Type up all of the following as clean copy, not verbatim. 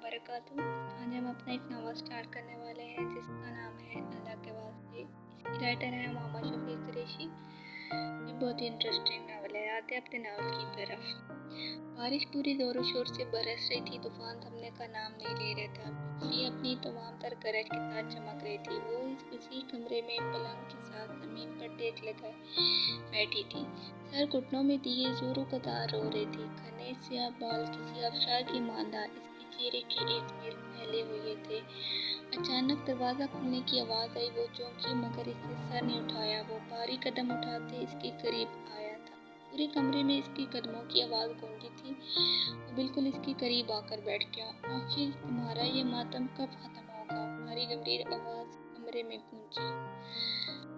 वबरकातुहू। आज हम अपना एक नावल स्टार्ट करने वाले हैं जिसका नाम है अल्लाह के वास्ते। इसकी राइटर है मामा शफीक कुरैशी। ये बहुत ही इंटरेस्टिंग नावल है। आते हैं अपने नावल की तरफ। बारिश पूरी जोरों शोर से बरस रही थी। तूफान थमने का नाम नहीं ले रहा था। बिजली अपनी तमाम तर गरज के साथ चमक रही थी। वो इस उसी कमरे में पलंग के साथ जमीन पर टेक लगाए बैठी थी। सर घुटनों में दिए जोरों कतार रो रही थी। घने स्याह बाल किसी अफसार की मांदा इसके चेहरे की एक तरफ फैले हुए थे। अचानक दरवाजा खुलने की आवाज आई। वो चौंकी मगर इसने सर नहीं उठाया। वो भारी कदम उठाते इसके करीब आया था। पूरे कमरे में इसके कदमों की आवाज गूंजी थी। वो बिल्कुल इसके करीब आकर बैठ गया। आखिर तुम्हारा ये मातम कब खत्म होगा? भारी गंभीर आवाज कमरे में गूंजी।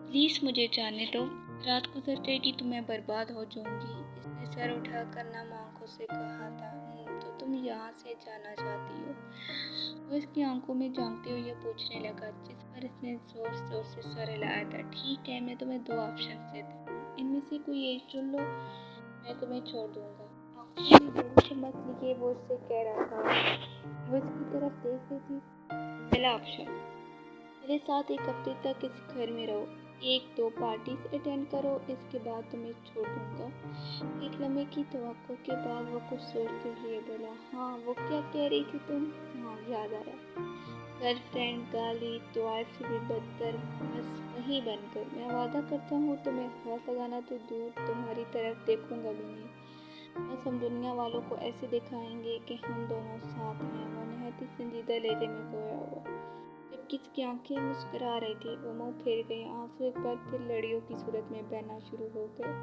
प्लीज मुझे जाने दो, रात गुजर जाएगी तो मैं बर्बाद हो जाऊंगी। इसने सर उठाकर नम आंखों से कहा था। तो तुम यहाँ से जाना चाहती हो? वो इसकी आंखों में झांकते हुए पूछने लगा, जिस पर इसने जोर जोर से सर हिलाया था। ठीक है, मैं तुम्हें दो ऑप्शन देता हूँ, इनमें से कोई एक चुन लो, मैं तुम्हें छोड़ दूंगा। आंखों में बड़ी चमक लिए वो उससे कह रहा था। वो इसकी तरफ देख रही थी। पहला ऑप्शन, मेरे साथ एक हफ्ते तक इस घर में रहो, एक दो पार्टीज अटेंड करो, इसके बाद तुम्हें छोड़ दूंगा। एक लम्हे की तवक्को के बाद वो कुछ सोचते हुए बोला, हाँ वो क्या कह रही थी तुम? हाँ याद आया, गर्लफ्रेंड, गाली, दुआ से भी बदतर, बस वही बनकर। मैं वादा करता हूँ तुम्हें हाथ लगाना तो दूर, तुम्हारी तरफ देखूंगा भी नहीं। बस हम दुनिया वालों को ऐसे दिखाएंगे कि हम दोनों साथ हैं। वो नहायत ही संजीदा लहजे में सोया हुआ, जबकि इसकी आंखें मुस्कुरा रही थी। वो मुंह फेर गई। आंसू एक बार फिर लड़ियों की सूरत में बहना शुरू हो गए।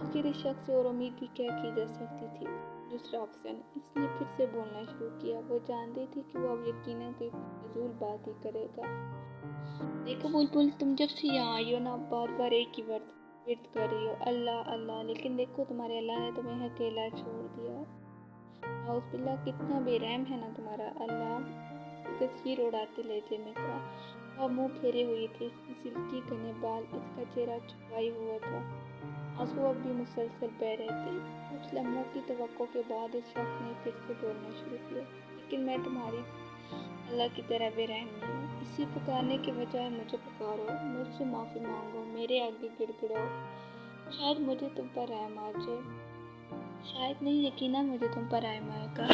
आखिर इस शख्स से और उम्मीद भी क्या की जा सकती थी? दूसरा ऑप्शन, इसने फिर से बोलना शुरू किया। वो जानती थी कि वो अब यकीनन कोई फजूल बात ही करेगा। देखो बुलबुल, तुम जब से यहाँ आई हो ना, बार बार एक ही वर्ड कर रही हो, अल्लाह अल्लाह। लेकिन देखो तुम्हारे अल्लाह ने तुम्हें अकेला छोड़ दिया। नाउज़ुबिल्लाह, कितना बेरहम है ना तुम्हारा अल्लाह। तस्वीर उड़ाते लहजे में कहा। वह मुंह फेरे हुई थी। इसकी सिल्की घने बाल इसका चेहरा छुपाए हुआ था। आंसू अब भी मुसलसल बह रहे थे। कुछ लम्हों की तवक्को के बाद इस शख्स ने फिर से बोलना शुरू किया, लेकिन मैं तुम्हारी अल्लाह की तरह बेरहम नहीं हूँ। इसी पुकारने के बजाय मुझे पुकारो, मुझसे माफ़ी मांगो, मेरे आगे गिड़गिड़ाओ। शायद मुझे तुम पर रहम आ जाए। शायद नहीं, यकीनन मुझे तुम पर रहम आएगा।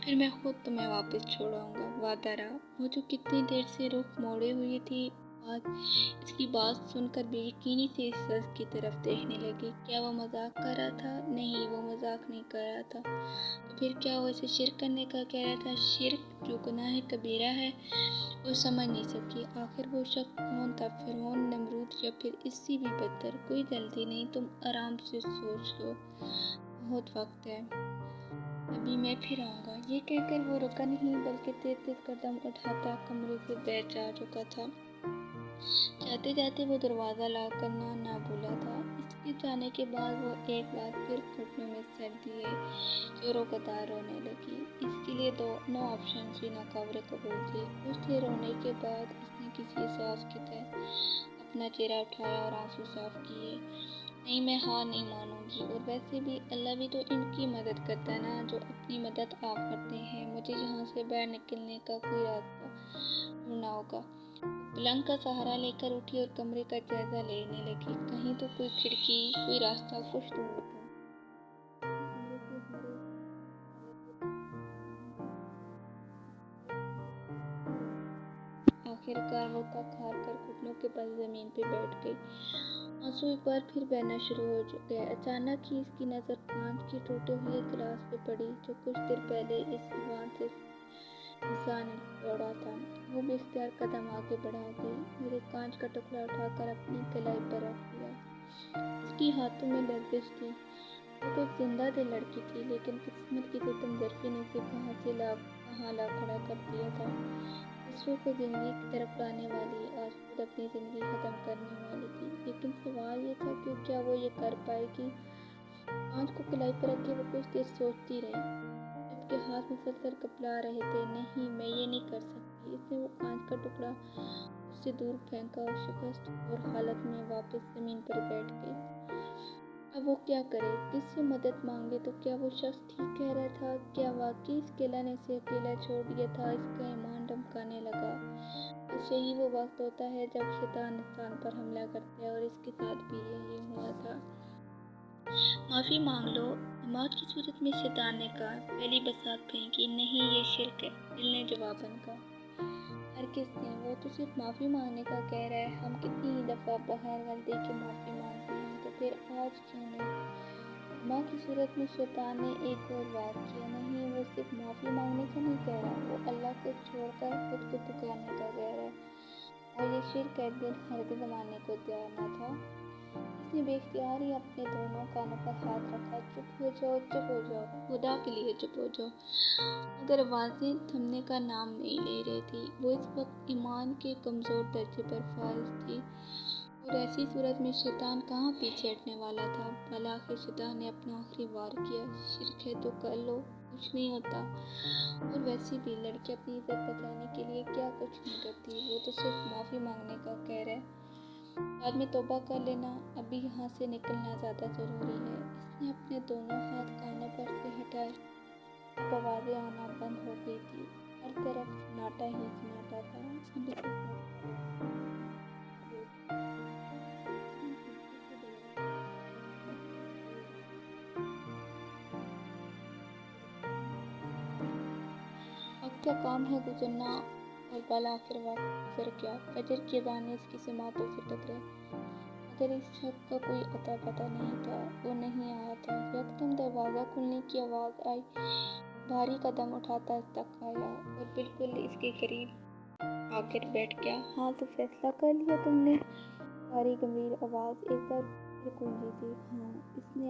फिर मैं खुद तुम्हें वापस छोड़ाऊंगा, वादा रहा। वो जो कितनी देर से रुख मोड़े हुई थी, आज इसकी बात सुनकर बेयकीनी से इस शख्स की तरफ देखने लगी। क्या वो मजाक कर रहा था? नहीं, वो मजाक नहीं कर रहा था। तो फिर क्या वो इसे शिर्क करने का कह रहा था? शिर्क जो गुनाह कबीरा है, वो समझ नहीं सकी। आखिर वो शख्स कौन था? फिरौन, नमरूद या फिर इससे भी बदतर? कोई जल्दी नहीं, तुम आराम से सोच लो, बहुत वक्त है, अभी मैं फिर आऊँगा। ये कहकर वो रुका नहीं, बल्कि तेज तेज कदम उठाता कमरे से बाहर जा चुका था। जाते जाते वो दरवाज़ा लॉक करना ना भूला था। इसके जाने के बाद वो एक बार फिर घुटनों में सर दिए जोरों कतार रोने लगी। इसके लिए नो ऑप्शन भी नाकाबिल कबूल थे। कुछ देर रोने के बाद इसने किसी एहसास की तरह अपना चेहरा उठाया और आंसू साफ किए। नहीं, मैं हार नहीं मानूंगी, और वैसे भी अल्लाह भी तो इनकी मदद करता है ना, जो अपनी मदद आप करते हैं। मुझे यहाँ से बाहर निकलने का कोई रास्ता ढूंढना होगा। पलंग का सहारा लेकर उठी और कमरे का जायजा लेने लगी। कहीं तो कोई खिड़की, कोई रास्ता, कुछ ढूंढ। आखिरकार वो थक हार कर घुटनों के बल जमीन पे बैठ गई। आंसू एक बार फिर बहना शुरू हो गए। अचानक ही इसकी नज़र कांच के टूटे हुए गिलास पे पड़ी, जो कुछ देर पहले इस दीवार से इंसान तोड़ा था। वो बेख्तियार कदम आगे बढ़ा गई और एक कांच का टुकड़ा उठाकर अपनी कलाई पर रख दिया। इसकी हाथों में लर्जिश थी। वो तो जिंदा दिल लड़की थी, लेकिन किस्मत की तो तमजरफी ने उसे कहाँ ला खड़ा कर दिया था। दूसरों को जिंदगी की तरफ लाने वाली, आज खुद अपनी ज़िंदगी ख़त्म करने वाली थी। लेकिन सवाल ये था कि क्या वो ये कर पाएगी? कांच को कलाई पर रखे वो कुछ देर सोचती रही, जबकि हाथ मुसलसल कपला रहे थे। नहीं, मैं ये नहीं कर सकती। इसने वो कांच का टुकड़ा उससे दूर फेंका और शिकस्त और हालत में वापस ज़मीन पर बैठ गई। अब वो क्या करे, किससे मदद मांगे? तो क्या वो शख्स ठीक कह रहा था? क्या वाकई इसके अल्लाह ने इसे अकेला छोड़ दिया था? इसका ईमान डमकाने लगा। बस यही वो वक्त होता है जब शैतान इंसान पर हमला करता है, और इसके साथ भी यही हुआ था। माफ़ी मांग लो, मौत की सूरत में शैतान ने कहा। पहली बसात फेंकी, नहीं ये शिर्क है। दिल ने जवाबन कहा, हरगिज़ नहीं, वो तो सिर्फ माफ़ी मांगने का कह रहा है। हम कितनी ही दफ़ा बगैर गलती के माफ़ी मांगते हैं, तो फिर आज क्यों नहीं? माँ की सूरत में शैतान ने एक और वार किया, नहीं वो सिर्फ माफ़ी मांगने का नहीं कह रहा, वो अल्लाह को छोड़कर खुद को पुकारने का कह रहा है, और ये शिर्क का दिल हरगिज़ मानने को तैयार न था। इसने बेख्तियार ही अपने दोनों कानों पर हाथ रखा। चुप हो जाओ, चुप हो जाओ, खुदा के लिए चुप हो जाओ। मगर आवाज़ें थमने का नाम नहीं ले रही थी। वो इस वक्त ईमान के कमज़ोर दर्जे पर फाइज थी, और ऐसी सूरत में शैतान कहाँ पीछे हटने वाला था। भला आखिर शैतान ने अपना आखिरी वार किया। शिर्क है तो कर लो, कुछ नहीं होता। और वैसे भी लड़की अपनी इज्जत बचाने के लिए क्या कुछ नहीं करती। वो तो सिर्फ माफ़ी मांगने का कह रहा है, बाद में तौबा कर लेना, अभी यहाँ से निकलना ज़्यादा ज़रूरी है। इसने अपने दोनों हाथ कानों पर से हटाए। अब आवाज़ें आना बंद हो गई थी। हर तरफ सन्नाटा ही सन्नाटा था। अब इसे वक्त का काम है गुजरना, और बल आखिर वक्त गुजर गया। फजर की अज़ानें इसकी समातों से टकराई, मगर इस शख्स का कोई अता पता नहीं था। वो नहीं आया था। यकदम दरवाज़ा खुलने की आवाज़ आई। भारी कदम उठाता तक आया और बिल्कुल इसके करीब आकर बैठ गया। हाँ, तो फैसला कर लिया तुमने? भारी गंभीर आवाज़ एक बार फिर गूंजी थी। हाँ, इसे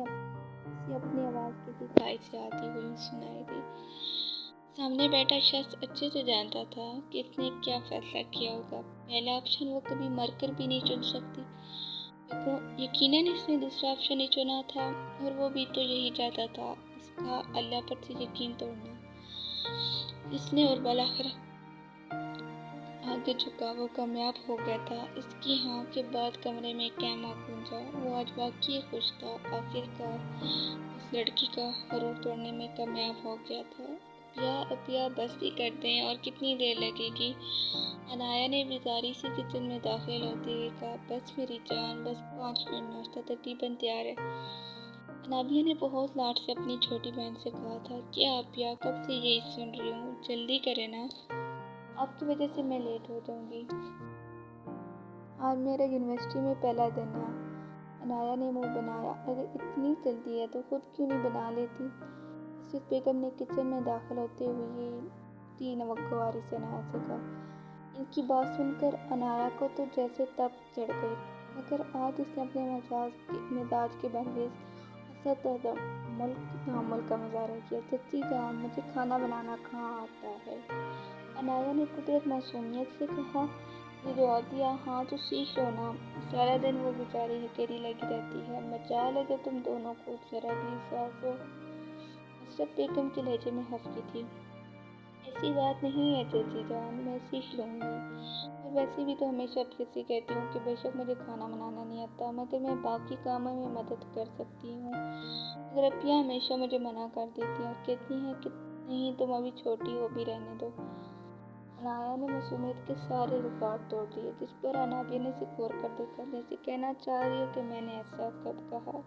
अपनी आवाज़ किसी साइड से आती हुई सुनाई दी। सामने बैठा शख्स अच्छे से जानता था कि इसने क्या फैसला किया होगा। पहला ऑप्शन वो कभी मरकर भी नहीं चुन सकती। यकीनन इसने दूसरा ऑप्शन ही चुना था, और वो भी तो यही चाहता था, इसका अल्लाह पर से यकीन तोड़ना। इसने और बलाखिर आगे झुका, वो कामयाब हो गया था। इसकी हाँ के बाद कमरे में कैमा गूंजा। वो आज वाकई खुश था। आखिरकार उस लड़की का ग़ुरूर तोड़ने में कामयाब हो गया था। अपिया बस भी करते हैं, और कितनी देर लगेगी? अनाया ने बेजारी से किचन में दाखिल होते हुए कहा, बस मेरी जान, बस 5 मिनट, नाश्ता तकरीबन तैयार है। अनाबिया ने बहुत लाड से अपनी छोटी बहन से कहा था, क्या अपिया, कब से यही सुन रही हूँ, जल्दी करे ना, आपकी वजह से मैं लेट हो जाऊंगी। आज मेरा यूनिवर्सिटी में पहला दिन है। अनाया ने मुंह बनाया, अगर इतनी जल्दी है तो खुद क्यों नहीं बना लेती? इशरत बेगम ने किचन में दाखिल होते हुए तीन नवगवारी से अनाया से कहा। इनकी बात सुनकर अनाया को तो जैसे तप चढ़ गई, मगर आज उसने अपने मिजाज के बरवेज हसत और तहम्मुल का मुजाहरा किया। सच्ची जान, मुझे खाना बनाना कहाँ आता है? अनाया ने कुदरत मासूमियत से कहा। ये जवाब दिया, हाँ तो सीख लो ना, सारा दिन वो बेचारी अकेली लगी रहती है। मजाल है जब तुम दोनों को जरा भी एहसास हो। इशरत बेगम के लहजे में हंसी थी। ऐसी बात नहीं है चाची जान, मैं सीख लूँगी। और वैसे भी तो हमेशा आपसे कहती हूँ कि बेशक मुझे खाना बनाना नहीं आता, मगर मैं बाकी कामों में मदद कर सकती हूँ। मगर अपिया हमेशा मुझे मना कर देती हैं और कहती हैं कि नहीं, तुम अभी छोटी हो, भी रहने दो। अनाया ने मासूमियत के सारे रिकॉर्ड तोड़ दिए, जिस पर अनाबिया ने उसे गौर कर देखा, जैसे कहना चाह रही हो कि मैंने ऐसा कब कहा।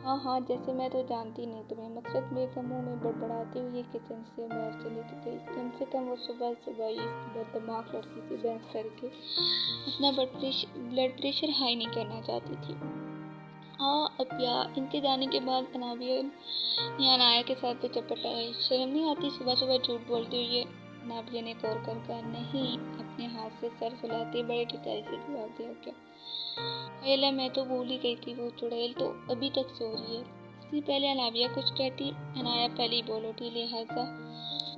हाँ, जैसे मैं तो जानती नहीं तुम्हें। मकसद बेगम मुंह में बड़बड़ाते हुए किचन से बाहर चली गई। कम से कम वो सुबह सुबह इस बददिमाग लड़की से बहस करके अपना ब्लड प्रेशर हाई नहीं करना चाहती थी। अपिया, इनके जाने के बाद अनाबिया ने अनाया के साथ तो चपट लगाई। शर्म नहीं आती सुबह सुबह झूठ बोलते हुए? अनाबिया ने गौर कर कहा। नहीं, अपने हाथ से सर फुलाते बड़े टिकाई से जवाब दिया। क्या अल्लाह, मैं तो भूल ही गई थी, वो चुड़ैल तो अभी तक सो रही है। इससे पहले अनाबिया कुछ कहती, अनाया पहले बोल उठी। लिहाजा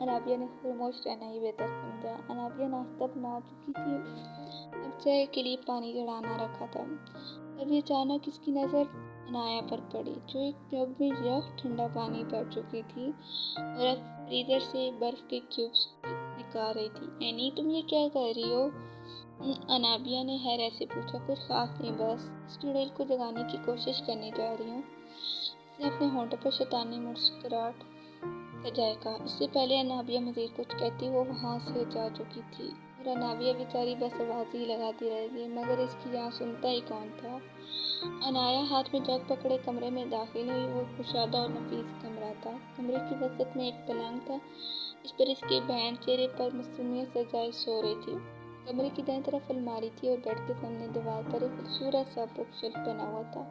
अनाबिया ने खामोश रहना ही बेहतर समझा। अनाबिया नाश्ता बना चुकी थी, अब चाय के लिए पानी चढ़ाना रखा था। तभी अचानक इसकी नज़र अनाया पर पड़ी, जो एक जग में यख ठंडा पानी भर चुकी थी और अब फ्रीजर से बर्फ के क्यूब्स निकाल रही थी। एनी, तुम ये क्या कर रही हो? अनाबिया ने हैरत से पूछा। कुछ खास नहीं, बस इस चुड़ैल को जगाने की कोशिश करने जा रही हूँ। उसने अपने होंठों पर शैतानी मुस्कुराहट सजाए कहा। इससे पहले अनाबिया मजीद कुछ कहती वो वहाँ से जा चुकी थी और अनाबिया बेचारी बस आवाज़ ही लगाती रहेगी, मगर इसकी यहाँ सुनता ही कौन था। अनाया हाथ में जग पकड़े कमरे में दाखिल हुई। वो कुशादा और नफीस कमरा था। कमरे की वसत में एक पलंग था, इस पर इसकी बहन चेहरे पर मासूमियत सजाए सो रही थी। कमरे की दाईं तरफ अलमारी थी और बेड के सामने दीवार पर एक खूबसूरत सा बुक शेल्फ बना हुआ था,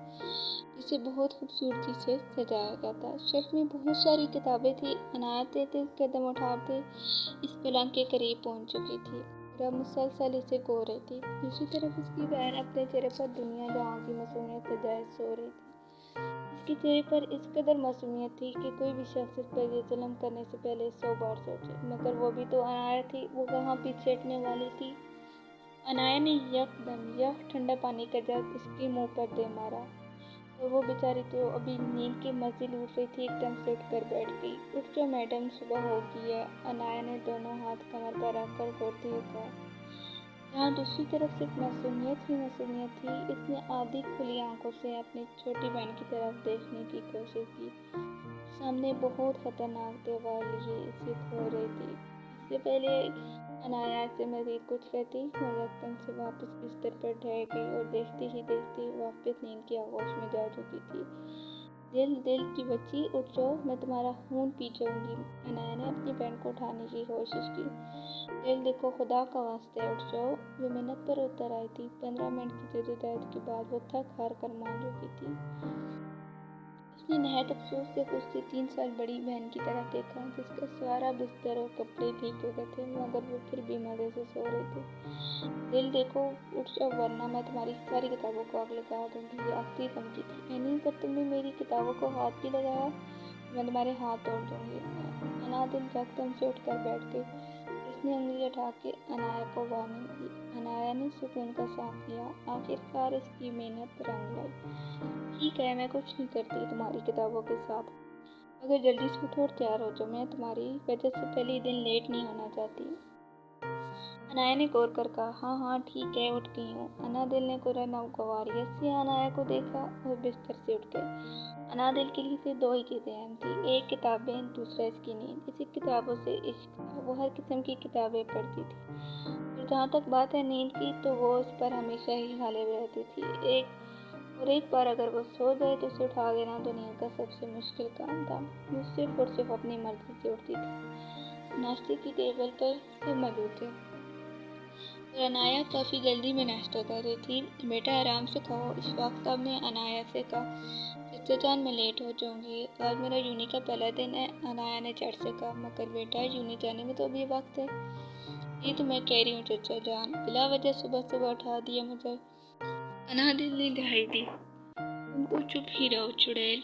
जिसे बहुत खूबसूरती से सजाया गया था। शेल्फ में बहुत सारी किताबें थी। अनाया तेज कदम उठाते इस पलंग के करीब पहुंच चुकी थी और अब मुसलसल इसे गो रही थी। दूसरी तरफ उसकी बहन अपने चेहरे पर दुनिया जहाँ की मासूमियत सजाए सो रही थी। इसके चेहरे पर इस कदर मासूमियत थी कि कोई भी शख्स इस पर ये जुल्म करने से पहले 100 बार सोचे, मगर वो भी तो अनाया थी। वो कहाँ पीछे हटने वाली थी। अनाया ने यकदम ठंडा पानी का जग उसके मुंह पर दे मारा और वो बेचारी तो अभी नींद की मज़े लूट रही थी, एकदम से उठकर बैठ गई। उठ जाओ मैडम, सुबह हो गई है, अनाया ने दोनों हाथ कमर पर रखकर घूरते हुए कहा। जहाँ दूसरी तरफ सिर्फ मासूमियत ही मासूमियत थी। इसने आधी खुली आंखों से अपनी छोटी बहन की तरफ देखने की कोशिश की। सामने बहुत खतरनाक दीवार लिए इसे खो रही थी। इससे पहले अनाया से मजीद कुछ कहती, मगर एकदम से वापस बिस्तर पर ढह गई और देखते ही देखते वापस नींद की आगोश में जा चुकी थी। दिल की बच्ची, उठ जाओ, मैं तुम्हारा खून पी जाऊंगी। अनाया ने अपनी बहन को उठाने की कोशिश की। दिल, देखो, खुदा का वास्ता है, उठ जाओ। वो मिन्नत पर उतर आई थी। 15 मिनट की जद्दोजहद के बाद वो थक हार कर मान चुकी थी। उसने नहायत अफसोस से उससे 3 साल बड़ी बहन की तरफ देखा, जिसका सारा बिस्तर और कपड़े भीग गए थे, मगर वो फिर भी मज़े से सो रही थी। दिल, देखो, उठ जाओ, वरना मैं तुम्हारी सारी किताबों को आग लगा दूंगी। ये आखिरी धमकी थी। यानी अगर तुमने मेरी किताबों को हाथ भी लगाया, मैं तुम्हारे हाथ तोड़ दूंगी। अना दिल यकदम से उठकर बैठ गई। उसने उंगली उठा के अनाया को वार्निंग दी। अनाया ने सुकून का सांस लिया। आखिरकार इसकी मेहनत रंग लाई। ठीक है, मैं कुछ नहीं करती तुम्हारी किताबों के साथ, मगर जल्दी से उठो और तैयार हो जाओ। मैं तुम्हारी वजह से पहले दिन लेट नहीं होना चाहती। अनाया ने गौर कर कहा। हाँ हाँ ठीक है, उठ गई हूँ। अनादिल ने गवारियत से अनाया को देखा और बिस्तर से उठ गई। अनादिल के लिए सिर्फ 2 ही चीज़ें अहम थी, एक किताबें, दूसरा इसकी नींद। इसी किताबों से इश्क था। वो हर किस्म की किताबें पढ़ती थी और जहाँ तक बात है नींद की, तो वो उस पर हमेशा ही गालिब रहती थी। एक बार अगर वो सो जाए तो उसे उठा देना दुनिया का सबसे मुश्किल काम था। वो सिर्फ और सिर्फ अपनी मर्जी से उठती थी। नाश्ते की टेबल पर सब मौजूद थे और अनाया काफ़ी जल्दी में नाश्ता कर रही थी। बेटा, आराम से खाओ, इशफाक साहब ने अनाया से कहा। चचा जान, मैं लेट हो जाऊंगी, आज मेरा यूनी का पहला दिन है। अनाया ने चढ़ से कहा। मगर बेटा, यूनी जाने में तो अभी वक्त है। ये तो मैं कह रही हूँ चचा जान, बिला वजह सुबह सुबह उठा दिया मुझे। अनादिल ने दहाई दी। तुम तो चुप ही रहो चुड़ैल,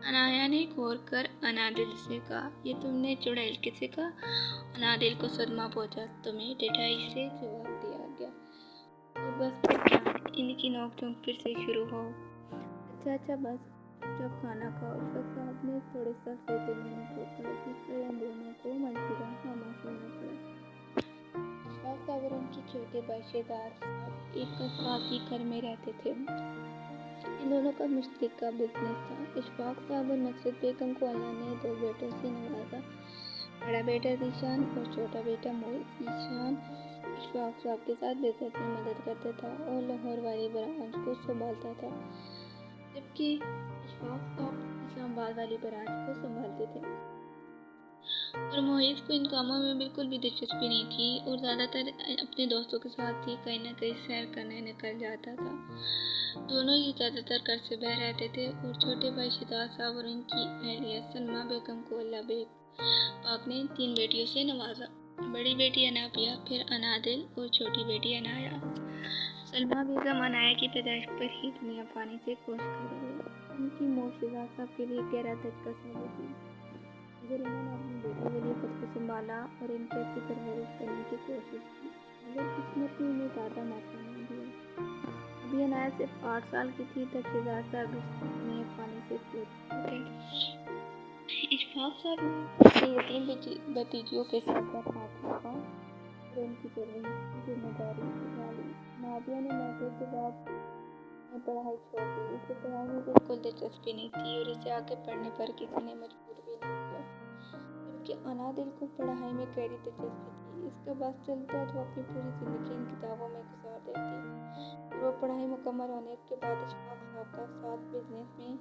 अनाया ने घूर कर अनादिल से कहा। ये तुमने चुड़ैल किसे कहा? अनादिल को सदमा पहुंचा। तुम्हें ढिठाई से जवाब दिया गया। तो बस फिर क्या, इनकी नोक-झोंक फिर से शुरू हो। अच्छा बस, जब खाना खाओ। इशफाक साहब ने थोड़े सख्त लहजे में कहा, जिससे हम दोनों को मजबूरन खामोश होना पड़ा। इशफाक साहब और उनके छोटे भाई शेदार साहब एक साथ ही घर में रहते थे। इन दोनों का मुश्तरका बिजनेस था। इशफाक साहब और नसरत बेगम को अल्लाह ने 2 बेटों से नवाजा। बड़ा बेटा ज़ीशान और छोटा बेटा मोहित। ज़ीशान इशफाक साहब के साथ बिजनेस में मदद करता था और लाहौर वाली ब्रांच को संभालता था, जबकि इशफाक साहब इस्लामाबाद वाली ब्रांच को संभालते थे। और मोहित को इन कामों में बिल्कुल भी दिलचस्पी नहीं थी और ज़्यादातर अपने दोस्तों के साथ ही कहीं ना कहीं सैर करने निकल जाता था। दोनों ही ज़्यादातर घर से बाहर रहते थे और छोटे भाई शिदात साहब और उनकी अहलिया सलमा बेगम को अल्लाह पाक ने 3 बेटियों से नवाजा। बड़ी बेटी अनाबिया, फिर अनादिल और छोटी बेटी अनाया। सलमा बेगम अनाया की पैदाइश पर ही दुनिया पानी से कोस कर गई। उनकी मौत शिदात साहब के लिए गहरा धक्का साबित हुई। अगर इन्होंने अपनी बेटी के लिए खुद को संभाला और इनकी अच्छी परवरिश करने की कोशिश की, मगर किस्मत ने उन्हें ज़्यादा मौका नहीं दिया। अभी अनाया सिर्फ 8 साल की थी तब शिदात साहब ने पानी से कूद उठे। इशफाक साहब ने अपनी यतीम भतीजियों के साथ हाथ लगा اور ان کی ذمہ داری اٹھا لی۔ نادیہ نے میٹرک کے بعد میں پڑھائی چھوڑ دی۔ اسے پڑھائی میں بالکل دلچسپی نہیں تھی اور اسے آگے پڑھنے پر کسی نے مجبور بھی نہیں کیا، جبکہ انادل کو پڑھائی میں گہری دلچسپی تھی۔ اس کا بس چلتا تو اپنی پوری زندگی ان کتابوں میں گزار دیتی، اور وہ پڑھائی مکمل ہونے کے بعد اشفاق صاحب کا ساتھ بزنس میں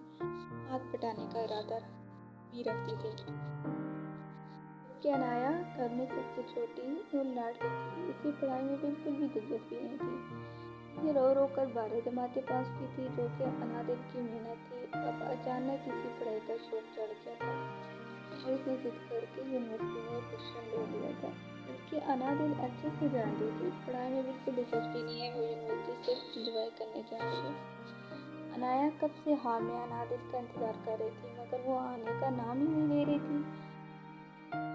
ہاتھ بٹانے کا ارادہ بھی رکھتی تھی، جبکہ انایا گھر میں سب سے چھوٹی اور لاڈلی تھی۔ اسے پڑھائی میں بالکل بھی دلچسپی نہیں تھی، اسے رو رو کر 12 جماعتیں پاس کی تھی، جو کہ انادل کی محنت تھی۔ اب اچانک اسی پڑھائی کا شوق چڑھ گیا تھا اور اس نے ضد کر کے یونیورسٹی میں ایڈمیشن لے لیا تھا، جبکہ انادل اچھے سے جانتی تھی پڑھائی میں بالکل دلچسپی نہیں ہے، وہ یونیورسٹی صرف انجوائے کرنے جا رہی ہے۔ انایا کب سے حال میں انادل کا انتظار کر رہی تھی، مگر وہ آنے کا نام ہی نہیں لے رہی تھی۔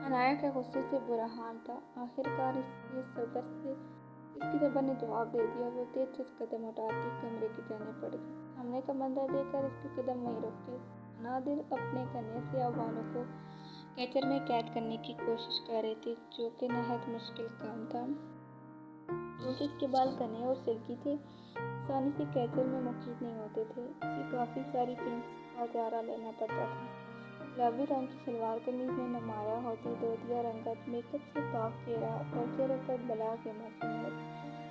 انایا کا غصے سے برا حال تھا۔ آخر کار اس کی صبر نے جواب دے دیا اور وہ تیز تیز قدم اٹھاتی کمرے کی جانب بڑھ گئی۔ سامنے کا منظر دیکھ کر اس کے قدم وہیں رک گئے۔ انادل اپنے گھنے سیاہ بالوں کو کیچر میں قید کرنے کی کوشش کر رہی تھی، جو کہ نہایت مشکل کام تھا، کیونکہ اس کے بال گھنے اور سلکی تھے، آسانی سے کیچر میں محفوظ نہیں ہوتے تھے۔ اسے کافی ساری پنس کا سہارا لینا پڑتا تھا۔ گلابی رنگ کی شلوار قمیض میں نمایاں ہوتی دودیا رنگت میک اپ سے پاک چہرہ اور چہرے پر بلا کے معصومیت،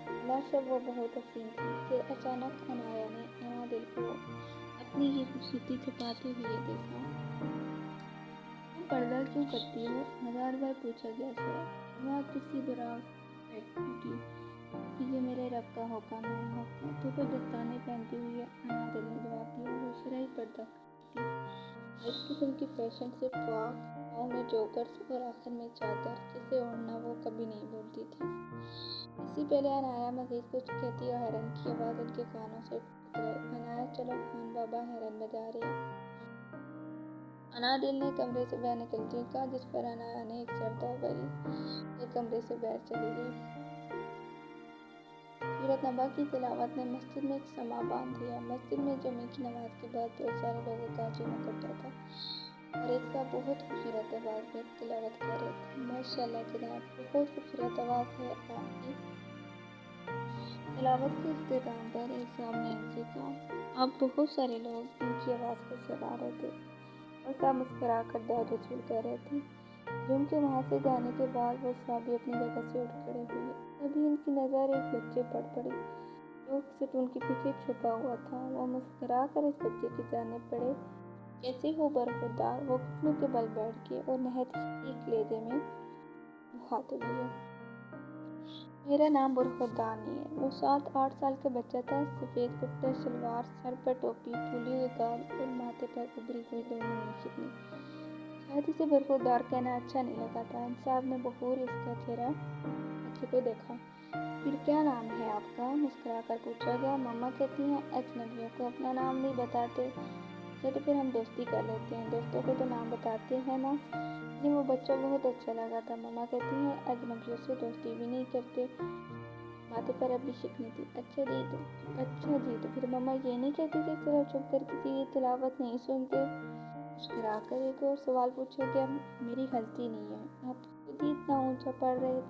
بلاشک وہ بہت حسین تھی۔ پھر اچانک انایا نے انادل کو اپنی یہ خوبصورتی چھپاتے ہوئے دیکھا۔ تم پردہ کیوں کرتی ہو؟ ہزار بار پوچھا گیا سر، وہ کسی براہ بیٹھی، کیونکہ یہ میرے رب کا حکم ہے۔ حکم تو پھر دستانے پہنتی ہوئی انادل نے جواب دیا۔ وہ شرعی پردہ کرتی تھی، اس قسم کی فیشن سے پاک، پاؤں میں جوگرز اور آخر میں چادر جسے اوڑھنا وہ کبھی نہیں بھولتی تھی۔ اس سے پہلے انایا مزید کچھ کہتی ہارن کی آواز ان کے کانوں سے ٹکرائی۔ انایا چلو خان بابا ہارن بجا رہے ہیں، انادل نے کمرے سے باہر نکلتے ہوئے کہا، جس پر انایا نے ایک سردہ بھری اور کمرے سے باہر چلی گئی۔ سورۃ نبا کی تلاوت نے مسجد میں ایک سماں باندھ دیا۔ مسجد میں جمعے کی نماز کے بعد بہت سارے لوگوں کا ہجوم اکٹھا تھا، اور ایک صاحب بہت خوبصورت آواز میں تلاوت کر رہے تھے۔ ماشاء اللہ جناب، بہت خوبصورت آواز ہے آپ کی۔ تلاوت کے اختتام پر ایک صاحب نے ان سے کہا۔ اب بہت سارے لوگ ان کی آواز کو سراہ رہے تھے اور سب مسکرا کر داد وصول کر رہے تھے۔ ہجوم کے وہاں سے جانے کے بعد وہ صحابی اپنی جگہ سے اٹھ کھڑے ہوئے۔ تبھی ان کی نظر ایک بچے پر پڑی، جو ستون کے پیچھے چھپا ہوا تھا۔ وہ مسکرا کر اس بچے کی جانب بڑھے۔ کیسے ہو برخوردار؟ وہ گھٹنوں کے بل بیٹھ گئے اور نہایت رقیق لہجے میں مخاطب ہوئے۔ میرا نام برخوردار نہیں ہے۔ وہ 7-8 سال کا بچہ تھا، سفید کرتا شلوار، سر پر ٹوپی، پھولے ہوئے گال اور ماتھے پر ابھری ہوئی دونوں نیشگی۔ شاید اسے برخوردار کہنا اچھا نہیں لگا تھا۔ ان صاحب نے بغور اس کا چہرہ بچے کو دیکھا۔ پھر کیا نام ہے آپ کا؟ مسکرا کر پوچھا گیا۔ مما کہتی ہیں اجنبیوں کو اپنا نام نہیں بتاتے۔ اچھا تو پھر ہم دوستی کر لیتے ہیں، دوستوں کو تو نام بتاتے ہیں نا۔ انہیں وہ بچہ بہت اچھا لگا تھا۔ مما کہتی ہیں اجنبیوں سے دوستی بھی نہیں کرتے۔ ماتھے پر اب بھی شکنی تھی۔ اچھا جی، تو پھر مما یہ نہیں کہتی کہ صرف چھپ کر کسی کی تلاوت نہیں سنتے؟ مسکرا کر ایک اور سوال پوچھا گیا۔ میری غلطی نہیں ہے، آپ خود ہی اتنا اونچا پڑھ رہے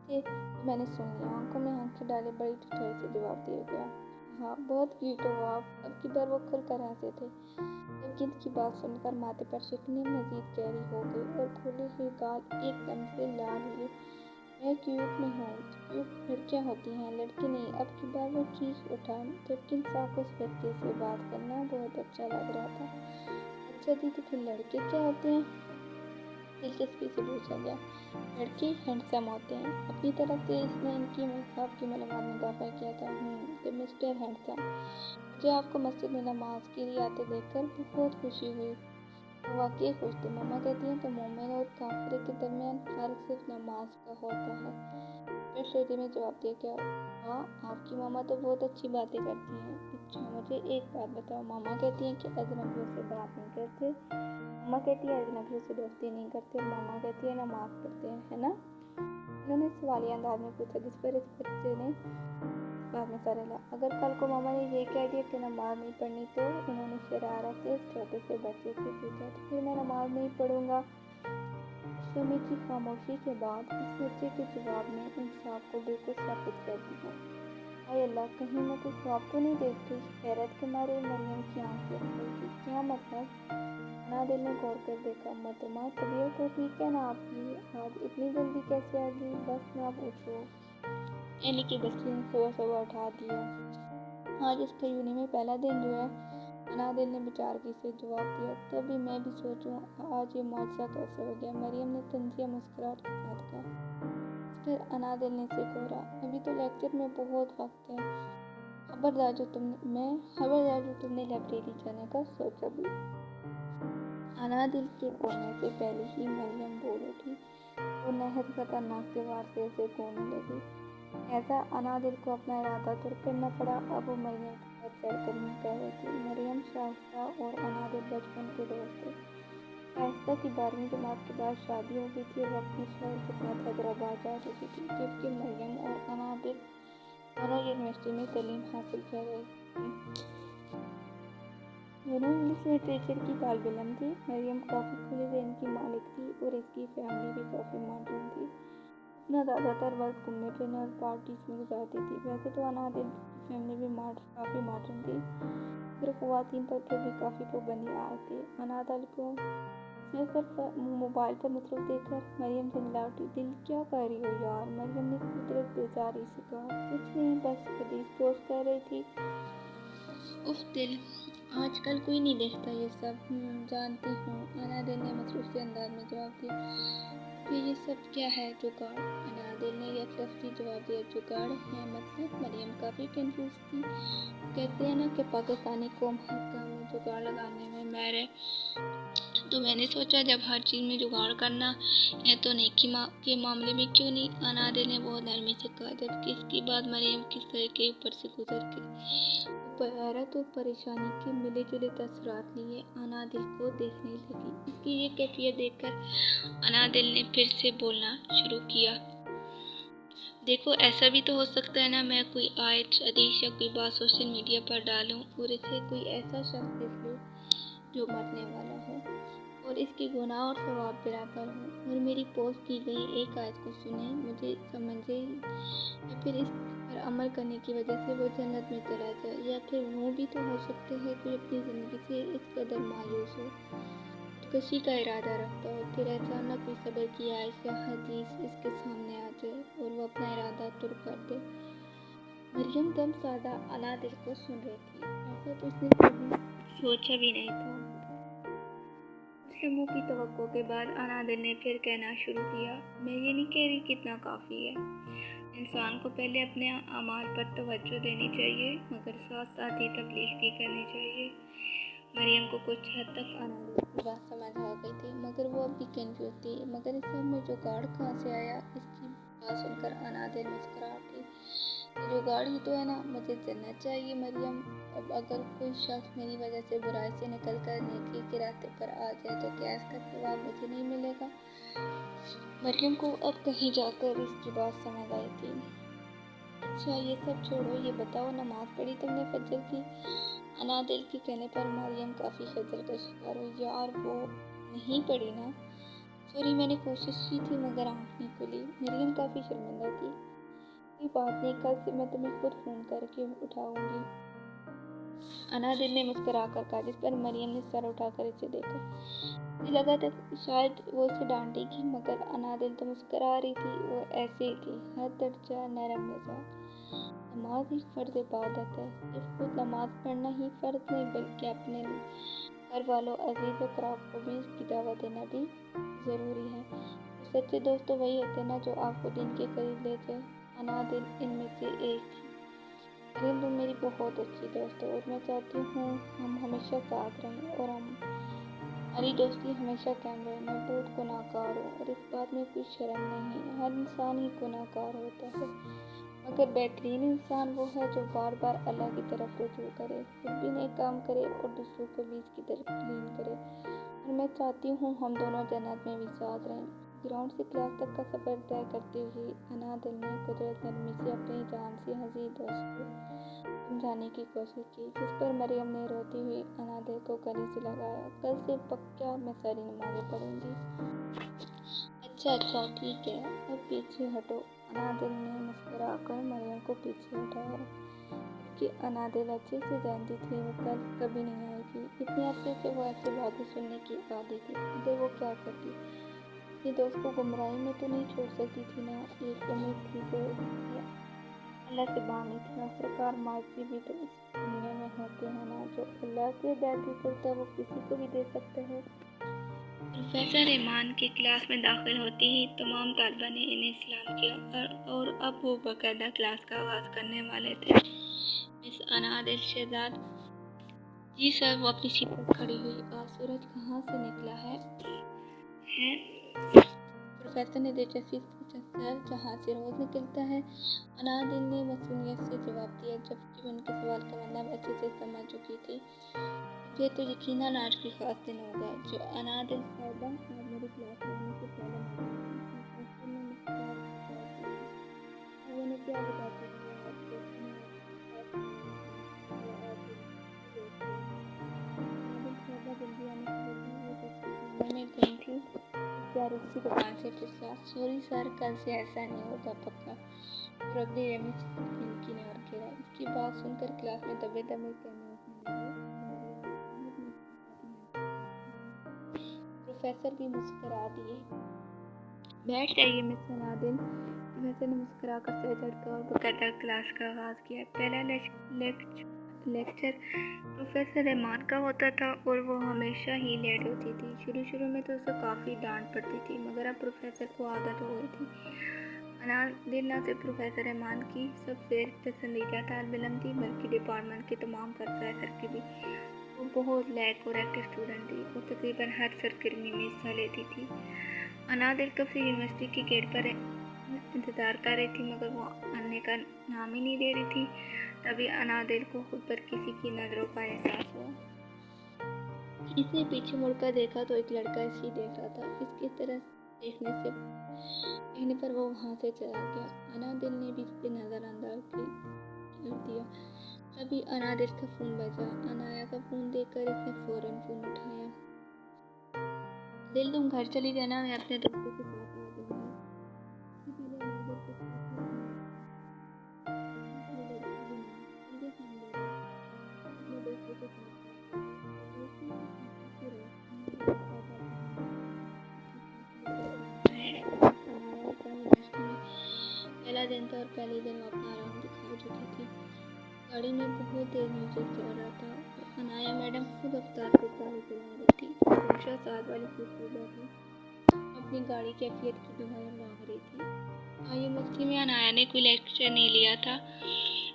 تھے تو میں نے سن لیا۔ آنکھوں میں آنکھیں ڈالے بڑی ٹھٹائی سے جواب دیا گیا۔ ہاں، بہت کیوٹ ہو آپ۔ اب کی بار وہ کھل کر ہنسے تھے، جبکہ ان کی بات سن کر ماتھے پر شکنی مزید گہری ہو گئی اور کھلے ہوئے گال ایک دم سے لال ہوئے۔ میں کیوٹ نہیں ہوں، کیوٹ لڑکیاں ہوتی ہیں، لڑکے نہیں۔ اب کی بار وہ چیخ اٹھا، جبکہ ان صاحب کو اس بچے سے بات کرنا بہت اچھا لگ رہا تھا۔ اچھا جی، تو پھر لڑکے کیا ہوتے ہیں؟ دلچسپی سے پوچھا گیا۔ لڑکے ہینڈسم ہوتے ہیں۔ اپنی طرف سے اس نے ان کی صاحب کی معلومات میں اضافہ کیا تھا۔ تو مسٹر ہینڈسم، مجھے آپ کو مسجد میں نماز کے لیے آتے دیکھ کر بہت خوشی ہوئی۔ وہ واقعی خوش تھے۔ مما کہتی ہیں کہ مومن اور کافر کے درمیان فرق صرف نماز کا ہوتا ہے۔ فرسٹ لیڈی نے جواب دیا۔ کیا؟ واہ، آپ کی ماما تو بہت اچھی باتیں کرتی ہیں۔ اچھا، مجھے ایک بات بتاؤ، ماما کہتی ہیں کہ اجنبیوں سے بات نہیں کرتے، ماما کہتی ہے اجنبیوں سے دوستی نہیں کرتے، اور ماما کہتی ہے نماز پڑھتے ہیں، ہے نا؟ انہوں نے سوالیہ انداز میں پوچھا، جس پر اس بچے نے اس بات میں سر ہلایا۔ اگر کل کو ماما نے یہ کہہ دیا کہ نماز نہیں پڑھنی تو؟ انہوں نے شرارت سے اس چھوٹے سے بچے سے پوچھا۔ تو پھر میں نماز نہیں پڑھوں گا۔ समय की खामोशी के बाद इस बच्चे के जवाब ने इंसाफ को बिल्कुल साबित कर दिया। हाय अल्लाह, कहीं मैं कोई ख्वाब तो नहीं देख रही? हैरत के मारे मरियम की आंखें खुल गई। क्या मतलब? अनादिल ने गौर कर देखा। मोहतरमा, तबीयत तो ठीक है ना आपकी? आज इतनी जल्दी कैसे आ गई? बस में आप उठो। एली की बच्ची ने सुबह सुबह उठा दिया। आज इस कयूनी में पहला दिन जो है, अनादिल ने बेचारगी से जवाब दिया। तभी मैं भी सोचूं आज ये मुआवजा कैसे हो गया, मरियम ने तंजिया मुस्कुराहट के साथ कहा। फिर अनादिल ने इसे कोरा। अभी तो लेक्चर में बहुत वक्त है। खबरदार जो तुमने लाइब्रेरी जाने का सोचा भी। अनादिल के बोलने से पहले ही मरियम बोल उठी। वो नहायत खतरनाक दीवार से उसे कोने लगी। ऐसा अनादिल को अपना इरादा तर्क करना पड़ा। अब वो मरियम के साथ चढ़कर नहीं कर रही थी। मरियम, शाइस्ता और अनादिल बचपन के दोस्त थे। शाइस्ता की 12वीं जमात के बाद शादी हो गई थी और अपने शौहर के साथ हैदराबाद जा चुकी थी, जबकि मरियम और अनादिल दोनों यूनिवर्सिटी में तालीम हासिल कर रहे थे। दोनों इंग्लिश लिटरेचर की तालिब इल्म थी। मरियम काफ़ी खुले ज़हन की मालिक थी और इसकी फैमिली भी काफ़ी मॉडर्न थी। अपना ज़्यादातर वक्त घूमने फिरने और पार्टीज में गुजारती थी। वैसे तो अनादिल की फैमिली भी काफ़ी मॉडर्न थी, मगर ख़वातीन पर फिर भी काफ़ी पाबंदियाँ आए थे। अनादिल को सिर्फ मोबाइल पर मसरूफ़ देखकर मरियम झंझला उठी। दिल, क्या कर रही हो यार? मरियम ने कुदरत बेजारी से कहा। कुछ नहीं, बस हदीस पोस्ट कर रही थी। उफ दिल, आजकल कोई नहीं देखता ये सब। जानती हूँ, अनादिल ने मसरूफ़ से अंदाज में जवाब दिया। फिर ये सब क्या है? जुगाड़? अनादिल ने एक लफ्ज़ी जवाब दिया। जुगाड़ है मतलब? मरियम काफ़ी कंफ्यूज थी। कहते हैं ना कि पाकिस्तानी कौम हर काम में जुगाड़ लगाने में माहिर है, तो मैंने सोचा जब हर चीज़ में जुगाड़ करना है तो नेकी के मामले में क्यों नहीं? अनादिल ने बहुत नरमी से कहा, जबकि इसके बाद मरियम किस तरह के ऊपर से गुजर के हैरत और परेशानी के मिले जुले तसरात लिए अनादिल को देखने लगी। इसकी ये कैफियत देखकर अनादिल ने फिर से बोलना शुरू किया। देखो, ऐसा भी तो हो सकता है ना, मैं कोई आयत, हदीस या कोई बात सोशल मीडिया पर डालूं और इसे कोई ऐसा शख्स देख लो जो मरने वाला हो और इसके गुनाह और सवाब बराबर हो, और मेरी पोस्ट की गई एक आयत को सुने, मुझे समझे, या फिर इस पर अमल करने की वजह से वो जन्नत में चला जाए। या फिर वो भी तो हो सकता है कोई अपनी ज़िंदगी से इस कदर मायूस हो, खुदकुशी का इरादा रखता हो, फिर अचानक कोई सब्र की आयत या हदीस इसके सामने आ जाए और वो अपना इरादा तुर्क कर दे। मरियम दम सादा अनादिल को सुन रही थी। ऐसा तो उसने कभी सोचा भी नहीं था। कुछ लम्हों की तवक्को के बाद अनादिल ने फिर कहना शुरू किया। मैं ये नहीं कह रही कितना काफ़ी है। इंसान को पहले अपने अमाल पर तवज्जो देनी चाहिए, मगर साथ साथ ही तबलीग भी करनी चाहिए। मरियम को कुछ हद तक अनादिल की बात समझ आ गई थी, मगर वो अब भी कंफ्यूज थी। मगर इस सब में जुगाड़ कहाँ से आया? इसकी बात सुनकर अनादिल मुस्कुरा उठी। जुगाड़ ही तो है ना, मुझे जन्नत चाहिए मरियम। अब अगर कोई शख्स मेरी वजह से बुराई से निकल कर नेकी के रास्ते पर आ जाए तो क्या इसका सवाब मुझे नहीं मिलेगा? मरियम को अब कहीं जाकर इसकी बात समझ आई थी। अच्छा, ये सब छोड़ो, ये बताओ, नमाज पढ़ी तुमने फजर की? अनादिल के कहने पर मरियम काफ़ी खजल का शिकार हुई। यार, वो नहीं पढ़ी ना, सॉरी, मैंने कोशिश की थी मगर आँख नहीं खुली। मरियम काफ़ी शर्मिंदा थी। कोई बात नहीं, कल से मैं तुम्हें खुद फ़ोन करके उठाऊंगी, अनादिल ने मुस्कुराकर कहा, जिस पर मरियम ने सर उठाकर इसे देखा। मुझे लगा था शायद वो इसे डांटेगी, मगर अनादिल तो मुस्कुरा रही थी। वो ऐसे ही थी, हर दर्जा नरम मिजाज। नमाज एक फ़र्ज इबादत है। सिर्फ खुद नमाज पढ़ना ही फ़र्ज नहीं, बल्कि अपने घर वालों, अजीज़ और क़रीब को भी इसकी दावत देना भी ज़रूरी है। तो सच्चे दोस्त तो वही होते हैं ना जो आपको दिन के करीब ले जाए। अनादिल इनमें से एक थी। मरियम, तुम मेरी बहुत अच्छी दोस्त हो और मैं चाहती हूँ हम हमेशा साथ रहें और हमारी दोस्ती हमेशा कायम रहे। मैं बहुत गुनाहगार हूँ और इस बात में कोई शर्म नहीं है। हर इंसान ही गुनाहगार होता है, मगर बेहतरीन इंसान वो है जो बार बार अल्लाह की तरफ रुजू करे, खुद भी नेक काम करे और दूसरों को भी इसकी तरफ लीन करे। और मैं चाहती हूँ हम दोनों जन्नत में भी साथ रहें। ग्राउंड से क्लास तक का सफ़र तय करते हुए अनादिल ने कुदरत नरमी से अपनी जान से हंसी दोस्त को समझाने की कोशिश की, जिस पर मरियम ने रोती हुई अनादिल को गले से लगाया। कल से पक्का मैं सारी नमाज़ें पढ़ूंगी। अच्छा ठीक है, अब पीछे हटो। अनादिल ने मुस्कुरा कर मरियम को पीछे हटाया कि अनादिल अच्छे से जानती थी वो कल कभी नहीं आएगी। इतने अरसे से वो ऐसी बातें सुनने की आदी थी। तो वो क्या करती, अपने दोस्त को गुमराही में तो नहीं छोड़ सकती थी ना। एक उम्मीद थी जो अल्लाह से बानी थी। आखिरकार माजी भी तो इस दुनिया में होते हैं ना, जो अल्लाह से दादी करता वो किसी को भी दे सकते हैं। प्रोफेसर ईमान की क्लास में दाखिल होती ही तमाम तालिबा ने इन्हें सलाम किया और अब वो बाकायदा क्लास का आगाज करने वाले थे। मिस अनादिल शहजाद। जी सर। वो अपनी सीट पर खड़ी हुई। आज सूरज कहाँ से निकला है? प्रोफेसर ने दिलचस्पी से पूछा। सर, जहाँ से रोज निकलता है। अनादिल ने मसूमियत से जवाब दिया, जबकि उनके सवाल का मतलब अच्छे से समझ चुकी थी। ये तो यकीनन आज की खास दिन होगा जो अनादिल साहिबा आज मेरी क्लास में आने से पहले उन्हें क्या बताती मैं गई थी प्यार उसकी दुकान से पिछला। सॉरी सर, कल से ऐसा नहीं होगा पक्का। और अगली की ने और घेरा। इसकी बात सुनकर क्लास में दबे दबे करने प्रोफेसर भी मुस्कुरा दिए। बैठ जाइए मिस अनादिल। प्रोफेसर ने मुस्कुराकर सर झटका और बकायदा क्लास का आगाज किया। पहला लेक्चर प्रोफेसर ईमान का होता था और वो हमेशा ही लेट होती थी। शुरू में तो उसे काफ़ी डांट पड़ती थी, मगर अब प्रोफेसर को आदत हो गई थी। अनादिल न सिर्फ प्रोफेसर ईमान की सबसे पसंदीदा तालिब इल्म थी, बल्कि डिपार्टमेंट के तमाम प्रोफेसर की भी। वो बहुत लैक और एक्टिव स्टूडेंट थी। वो तकरीबन हर सरगर्मी में हिस्सा लेती थी। अनादिल कब से यूनिवर्सिटी के गेट पर इंतज़ार कर रही थी, मगर वो आने का नाम ही नहीं दे रही थी। तभी अनादिल को खुद पर किसी की नज़रों का एहसास हुआ। इसने पीछे मुड़कर देखा तो एक लड़का इसे देख रहा था। इसकी तरफ देखने पर वो वहाँ से चला गया। अनादिल ने भी इस पर नज़रअंदाज कर दिया। तभी अनादिल का फ़ोन बजा। अनाया का फ़ोन देखकर इसने फ़ौरन फ़ोन उठाया। दिल, तुम घर चली जाना, मैं अपने दोस्तों के साथ आ जाऊंगी। पहला दिन था और पहले दिन वो अपना आराम दिखा चुकी थी। गाड़ी में बहुत देर म्यूजिक चल रहा था। अनाया मैडम खुद अवतार को गाड़ी चला रही थी। रिक्शा साथ वाली सीट पर बैठी अपनी गाड़ी की कैफियत की दुआएं मांग रही थी। यूनिवर्सिटी में अनाया ने कोई लेक्चर नहीं लिया था,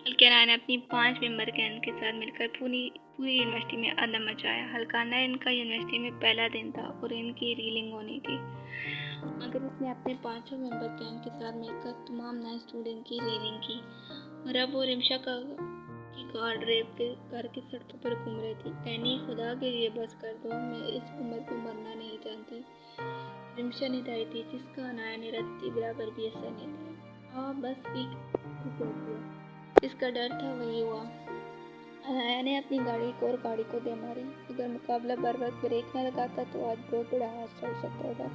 बल्कि अनाया ने अपनी 5 मेंबर गैंग के साथ मिलकर पूरी यूनिवर्सिटी में अदम मचाया। हल्काना इनका यूनिवर्सिटी में पहला दिन था और इनकी रीलिंग होनी थी, मगर उसने अपने 5 मेंबर गैंग के साथ मिलकर तमाम नए स्टूडेंट की रीलिंग की। और अब वो रिमशा की गार्ड रेप करके सड़कों पर घूम रही थी। एनी, खुदा के लिए बस कर दो, मैं इस उम्र को मरना नहीं जानती। रिमशा निदाई थी, जिसका अनाया ने रत्ती बराबर भी असर नहीं दिया। बस इसका डर था वही हुआ। अनाया ने अपनी गाड़ी को दे मारी। अगर मुकाबला बर वक्त ब्रेक न लगाता तो आज बहुत बड़ा हादसा हो सकता था।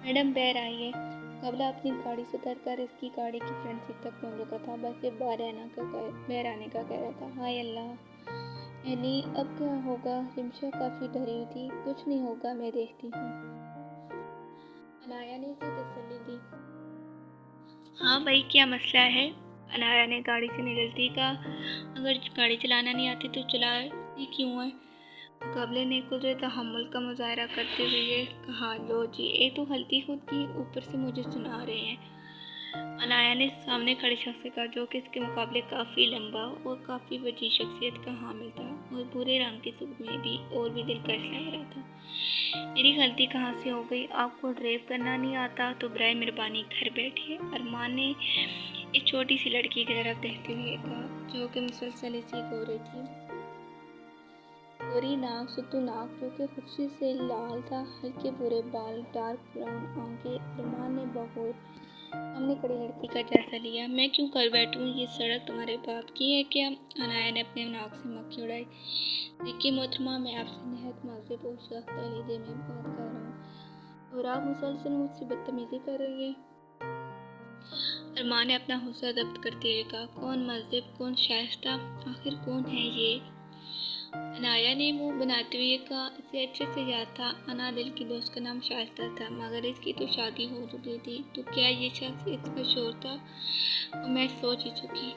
मैडम, बाहर आइए। मुकाबला अपनी गाड़ी से उतरकर इसकी गाड़ी की फ्रंट सीट तक पहुंच चुका था। बस ये बाहर आने का कह रहा था। हाय अल्लाह। एनी, अब क्या होगा? रिमशा काफी डरी हुई थी। कुछ नहीं होगा, मैं देखती हूँ। अनाया ने इसे तसल्ली दी। हाँ भाई, क्या मसला है? अनाया ने गाड़ी से निकलती कहा। अगर गाड़ी चलाना नहीं आती तो चलाती क्यों है? मुकाबले ने कुदरत तहम्मुल का मुजाहरा करते हुए कहा। लो जी, एक तो गलती खुद की, ऊपर से मुझे सुना रहे हैं। अनाया ने सामने खड़े शख्स से कहा, जो कि इसके मुकाबले काफ़ी लंबा और काफ़ी वजीह शख्सियत का हामिल था और भूरे रंग की सूट में भी और भी दिलकश लग रहा था। मेरी गलती कहाँ से हो गई? आपको ड्राइव करना नहीं आता तो बराए मेहरबानी घर बैठिए। अरमान ने एक छोटी सी लड़की की तरफ देखते हुए कहा, जो कि मुसलसल इसी को रही थी। गोरी नाक, सुतू नाक, जो कि खुशी से लाल था, हल्के भूरे बाल, डार्क ब्राउन आंखें। अरमान ने बहुत सामने खड़ी लड़की का जायजा लिया। मैं क्यों कर बैठूं? ये सड़क तुम्हारे बाप की है क्या? अनाया ने अपने नाक से मक्खी उड़ाई। देखिए मोहतरमा, मैं आपसे नहायत माज़िब और शख्स लीजिए, मैं बात कर रहा हूँ। और आप मुसलसल मुझसे बदतमीजी कर रही हैं। अरमान ने अपना गुस्सा ज़ब्त करते हुए कहा, कौन मज़हब, कौन शाइस्ता, आखिर कौन है ये? अनाया ने मुंह बनाते हुए कहा, इसे अच्छे से याद था, अनादिल की दोस्त का नाम शाइस्ता था, मगर इसकी तो शादी हो चुकी थी। तो क्या ये शख्स इसका शोर था? और मैं सोच ही चुकी।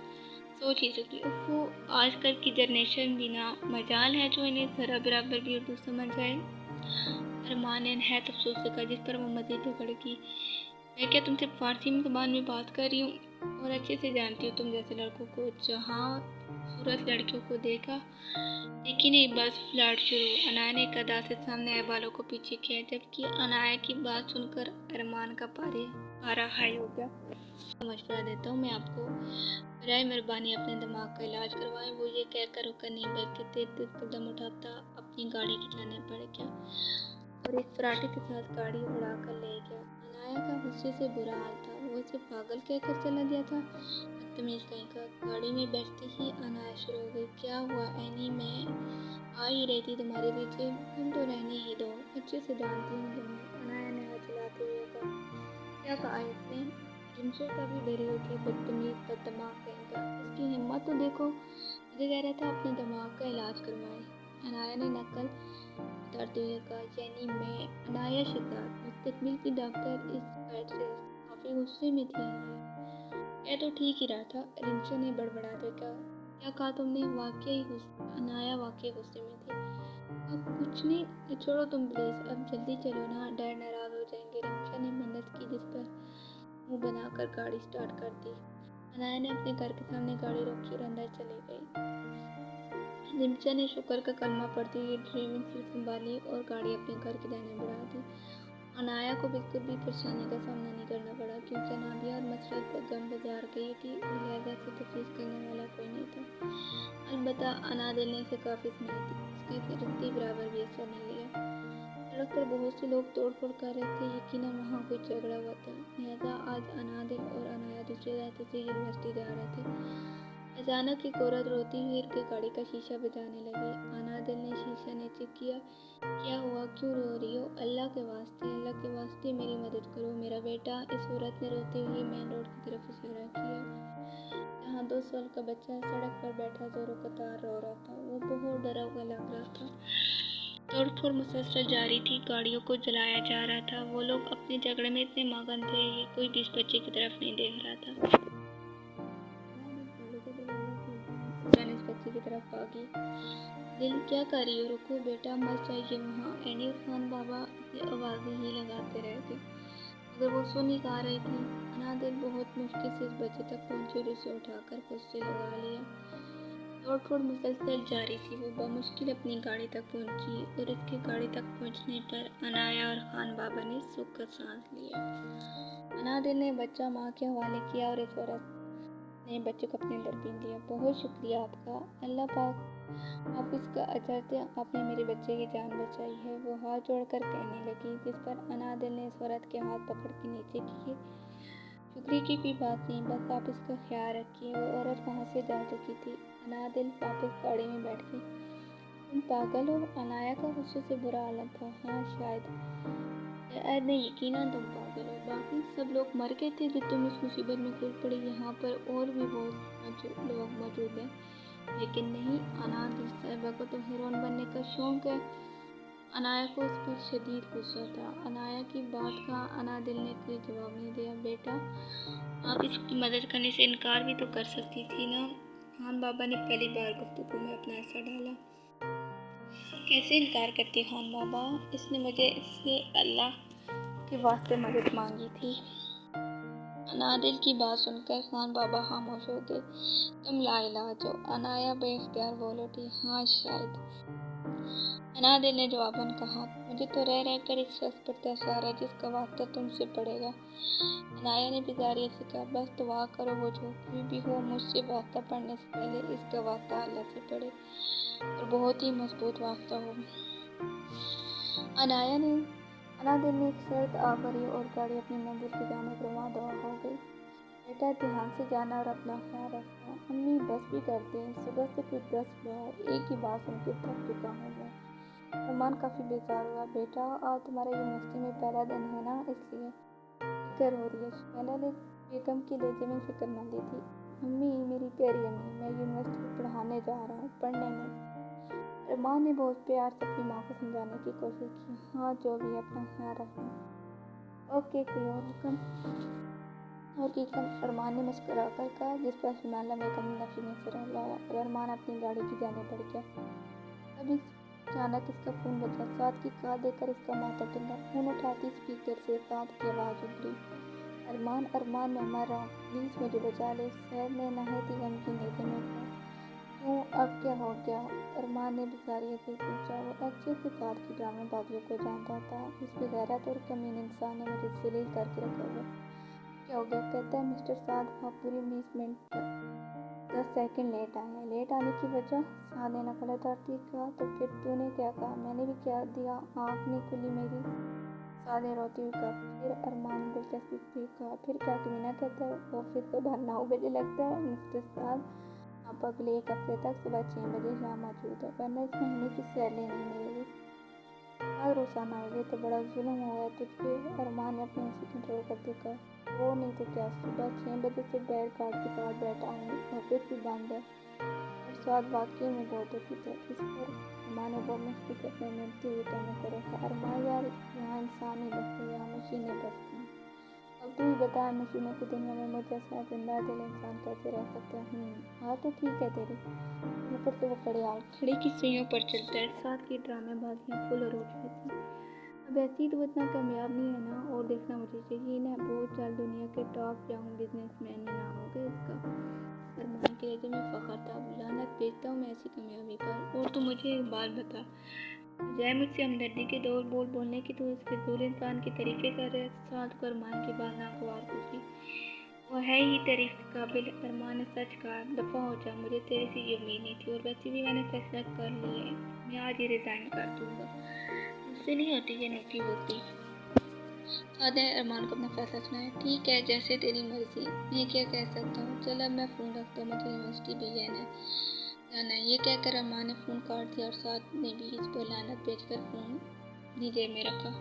वो आजकल की जनरेशन भी ना मजाल है जो इन्हें ज़रा बराबर भी उर्दू समझ आए। अरमान ने नहायत अफसोस से कहा, जिस पर वो मज़ीद बिगड़ गई। मैं क्या तुमसे फारसी में ज़बान में बात कर रही हूँ और अच्छे से जानती हूँ तुम जैसे लड़कों को। जहाँ खूबसूरत लड़कियों को देखी नहीं, बस फ्लर्ट शुरू। अनाया ने कदा से सामने आए बालों को पीछे किया, जबकि अनाया की बात सुनकर अरमान का पारा हाई हो गया। मशवरा देता हूँ मैं आपको, बराए मेहरबानी अपने दिमाग का इलाज करवाएं। वो ये कहकर रुका नहीं, बल्कि तेज कदम उठाता अपनी गाड़ी की जाने पड़ गया और एक फराटे के साथ गाड़ी उड़ा कर ले गया। अनाया का गुस्से से बुरा हाल था। वो इसे पागल कहकर चला गया था, बदतमीज कहीं का। गाड़ी में बैठते ही अनाया शुरू हो गई, क्या हुआ एनी, मैं आ ही रही थी तुम्हारे पीछे, तुम तो रहने ही दो, अच्छे से जानती हूँ तुम्हें। अनाया ने हाथ चलाते हुए कहा, क्या कहा इसने? रिमशो का भी डरी उठी, बदतमीज बददिमाग कहेगा, इसकी हिम्मत तो देखो, मुझे कह रहा था अपने दिमाग का इलाज करवाए। अनाया ने नकल उतारते हुए कहा, यानी मैं अनाया शिद्दात, मुस्तकबिल की डॉक्टर, इस साइड से काफ़ी गुस्से में थी अनाया। यह तो ठीक ही रहा था, रिमशो ने बड़बड़ाते हुए कहा, क्या कहा तुमने? अनाया वाकई गुस्से में थी। अब कुछ नहीं, छोड़ो तुम प्लीज़, अब जल्दी चलो ना, डैड नाराज़ हो जाएंगे। रिमशो ने मिन्नत की, जिस पर मुंह बनाकर गाड़ी स्टार्ट कर दी। अनाया ने अपने घर के सामने गाड़ी रोकी और अंदर चली गई। रिमशा ने शुक्र का कलमा पढ़ते हुए ड्राइविंग सीट संभाली और गाड़ी अपने घर की दाहिने बढ़ा दी। अनाया को बिल्कुल भी परेशानी का सामना नहीं करना पड़ा, क्योंकि अनाबिया और मसरत गम बाजार गई थी और लिहाजा से तफरीज करने वाला कोई नहीं था। अलबत्ता अनादिल ने इसे काफ़ी सुनाई थी, उसका रत्ती बराबर भी असर नहीं लिया। सड़क पर बहुत से लोग तोड़ फोड़ कर रहे थे, यकीनन वहाँ कोई झगड़ा हुआ था। लिहाजा आज अनादिल और अनाया दूसरे रास्ते से यूनिवर्सिटी जा रहे थे। अचानक एक औरत रोती हुई इनके गाड़ी का शीशा बजाने लगी। अनादिल ने शीशा नीचे किया, क्या हुआ, क्यों रो रही हो? अल्लाह के वास्ते मेरी मदद करो, मेरा बेटा। इस औरत ने रोते हुए मेन रोड की तरफ इशारा किया, जहाँ 2 साल का बच्चा सड़क पर बैठा जोरों कतार रो रहा था। वो बहुत डरा हुआ लग रहा था। तोड़फोड़ मुसलसल जारी थी, गाड़ियों को जलाया जा रहा था। वो लोग अपने झगड़े में इतने मगन थे कि कोई भी इस बच्चे की तरफ नहीं देख रहा था। इस बच्चे की तरफ भागी, दिल क्या कर रही हो, रुको बेटा, मर जाइए वहाँ। एनी और खान बाबा आवाज़ें ही लगाते रहे थे, मगर वो सुन ही कहा रही थी। अनादिल बहुत मुश्किल से इस बच्चे तक पहुंची और उसे उठाकर खुद से लगा लिया। तोड़फोड़ मुसलसल जारी थी। वो बमुश्किल अपनी गाड़ी तक पहुंची और इसके गाड़ी तक पहुंचने पर अनाया और खान बाबा ने सुख का सांस लिया। अनादिल ने बच्चा माँ के हवाले किया और इस औरत ने बच्चे को अपने अंदर पीन लिया। बहुत शुक्रिया आपका, अल्लाह पाक आप इसका अजर दे, आपने मेरे बच्चे की जान बचाई है, वो हाथ जोड़कर कहने लगी, जिस पर अनादिल ने इस औरत के हाथ पकड़ के नीचे किए। शुक्रिया की कोई बात नहीं, बस आप इसका ख्याल रखिए। वो औरत वहाँ से जा चुकी थी। अनादिल वापस गाड़ी में बैठ गई। तुम पागल हो? अनाया का गुस्से से बुरा हालत था। हाँ शायद नहीं, यकीनन तुम पागल हो। बाकी सब लोग मर गए थे जब तुम इस मुसीबत में कूद पड़ी। यहाँ पर और भी बहुत लोग मौजूद हैं, लेकिन नहीं, अनादिल साहिबा को तो हीरोइन बनने का शौक है। अनाया को इस पर शदीद गुस्सा था। अनाया की बात का अनादिल ने कोई जवाब नहीं दिया। बेटा, आप इसकी मदद करने से इनकार भी तो कर सकती थी ना। खान बाबा ने पहली बार गुफ्तगू में अपना हिस्सा डाला। कैसे इनकार करती खान बाबा, इसने मुझे इससे अल्लाह के वास्ते मदद मांगी थी। अनादिल की बात सुनकर खान बाबा खामोश हो गए। तुम लाइलाज हो, अनाया बेइख्तियार बोल उठी। हाँ शायद, अनादिल ने जवाबन कहा, मुझे तो रह रह कर इस शख्स पर तरस आ रहा है जिसका वास्ता तुमसे पड़ेगा। अनाया ने बेजारियत से कहा, बस दुआ करो वो जो भी हो मुझसे वास्ता पड़ने से पहले इसका वास्ता अल्लाह से पड़े और बहुत ही मजबूत वास्ता हो। अनादिल ने एक शर्त आ भरी और गाड़ी अपनी मंजिल की जानिब रवां दवा हो गई। बेटा ध्यान से जाना और अपना ख्याल रखना। अम्मी बस भी कर दें, सुबह से कुछ 10 बार एक ही बात सुन के थक चुका हूँ मैं। अरमान काफ़ी बेजार हुआ। बेटा आज तुम्हारा यूनिवर्सिटी में पहला दिन है ना, इसलिए फिक्र हो रही है। शैला ने बेगम के लहजे में फिक्रमंदी थी। मम्मी, मेरी प्यारी अम्मी, मैं यूनिवर्सिटी में पढ़ाने जा रहा हूँ, पढ़ने में। अरमान ने बहुत प्यार से अपनी माँ को समझाने की कोशिश की। हाँ, जो भी, अपना ख्याल रखना। ओके, कोई और हुक्म? और की कम, अरमान ने मुस्कुरा कर कहा, जिस पर शमाला बेगम ने नफी में सिर हिलाया और अरमान अपनी गाड़ी की जाने बढ़ गया। तभी अचानक इसका फ़ोन बजा। साद की कॉल देखकर इसका माथा टिल्ला। फ़ोन उठाती स्पीकर से साद की आवाज़ उभरी। अरमान, अरमान, मैं मर रहा हूँ, प्लीज़ मुझे बचा ले। सैद ने नहायती गमगीन लहजे में कहा। क्यों, अब क्या हो गया? अरमान ने बेजारियत से पूछा। वो अच्छे से साद की ड्रामेबाजियों को जानता था। इस बेगैरत और कमीने इंसान ने मुझे जलील करके रखा हुआ। क्या हो गया? कहता है मिस्टर साद, आप पूरे 20 मिनट 10 सेकंड लेट आए हैं। लेट आने की वजह? साद ने नकल उतारती कहा। तो फिर तूने क्या कहा? मैंने भी क्या दिया, आँख नहीं खुली मेरी। साद ने रोती हुई कहा। फिर? अरमान ने दिलचस्पी से कहा। फिर क्या कमीना कहता है ऑफिस सुबह 9 बजे लगता है। मिस्टर साद, आप अगले 1 हफ्ते तक सुबह 6 बजे यहाँ मौजूद है, वरना इस महीने की सैलरी नहीं मिलेगी। आज रोज़ाना हो गए तो बड़ा जुल्म हुआ है तुझ पे। अरमान ने अपने हंसी कंट्रोल करते कहा। वो नहीं तो क्या, सुबह 6 बजे से बैग काट के पास बैठा हूँ, ऑफिस भी बंद है। और स्वाद वाकई में बहुत होती था। इस पर अरमान ने बहुत मुश्किल से अपने मिलते हुए कहने को रखा। अरमान यार, यहाँ इंसान नहीं बचते, यहाँ मशीनें बचती हैं। अब तू ही बता, मशीनों की दुनिया में मुझ जैसा जिंदा दिल इंसान कैसे रह सकता है? हाँ तो ठीक है तेरी। ऊपर से वो खड़े की सुइयों पर चलता है। साथ की ड्रामेबाजियाँ फुल और उठ थी। अब ऐसी तो इतना कामयाब नहीं है ना, और देखना मुझे चाहिए ना, बहुत जल्द दुनिया के टॉप यंग बिजनेसमैन नाम होगा इसका। अरमान के लहजे में फख्र था। लानत भेजता हूँ मैं ऐसी कामयाबी पर। और तू मुझे एक बात बता, जय मुझसे हमदर्दी के दो बोल बोलने की तो उस फिजूल इंसान की तारीफे कर रहे। साथ को अरमान की बात नागवार पूछी। वो है ही तारीफ काबिल। अरमान ने सच कहा। दफा हो जा, मुझे तेरे से ये उम्मीद नहीं थी, और वैसे भी मैंने फैसला कर लिया है, मैं आज ही रिजाइन कर दूंगा। मुझसे नहीं होती ये नौकी होती। साद ने अरमान को अपना फैसला सुनाया। ठीक है, जैसे तेरी मर्जी, मैं क्या कह सकता हूँ। चल अब मैं फ़ोन रखता हूँ, मुझे यूनिवर्सिटी भी जाना है। ये कहकर अरमान ने फ़ोन काट दिया और साद ने भी इस पर लानत भेजकर फ़ोन अपनी जेब में रखा।